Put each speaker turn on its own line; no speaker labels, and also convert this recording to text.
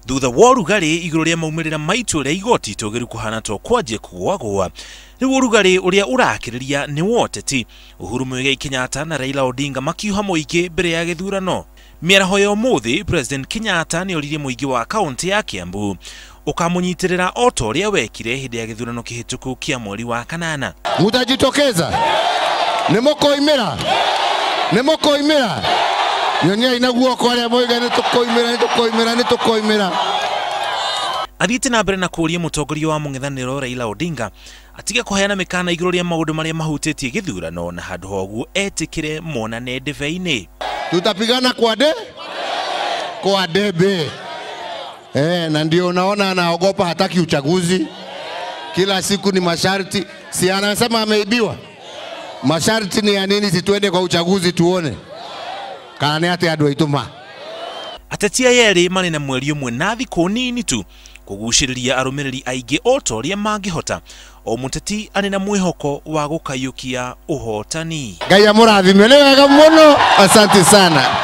thutha wa ũrugarĩ igũrũ rĩa maumĩrĩra maitũ rĩa igoti tũgĩru kuhana to kwanjie kũgwagwa. Rĩu ũrugarĩ ũrĩa ũrakĩrĩria nĩ woteti Uhuru Muigai Kenyatta na Raila Odinga makiuha mũingĩ mbere ya githurano. Mĩaraho ya ũmũthĩ President Kenyatta nĩ oririe mũingĩ wa kaunti ya Kiambu ukamũnyitĩrĩra o ta ũrĩa wekire hĩndĩ ya githurano kĩhĩtũku kĩa mweri wa kanana.
Mutajitokeza nĩmũkoimĩra nyonia ina guoko arĩa moiga nĩtũkoimĩra.
Athiĩte na mbere na kũũria mũtongoria wa mũng'ethanĩro Raila Odinga atige kũheana mĩkana igũrũ rĩa maũndũ marĩa mahutĩtie githurano na handũ ha ũguo etĩkĩre monane ndebe-inĩ.
Tutapigana kwa debe. Na ndio unaona anaogopa, hataki uchaguzi. Kila siku ni masharti. Si anasema ameibiwa. Masharti ni ya nini? Situende kwa uchaguzi tuone. Kana nĩ atĩ andũ aitũma.
Atetia yerĩ marĩ na mweri ũmwe na thikũ nini tu kũgucĩrĩria arũmĩrĩri aingĩ o ta ũrĩa mangĩhota. O mũteti arĩ na mwĩhoko wa gũkayũkia ũhotani.
Ngai amũrathime, nĩ wega mũno. Asante sana.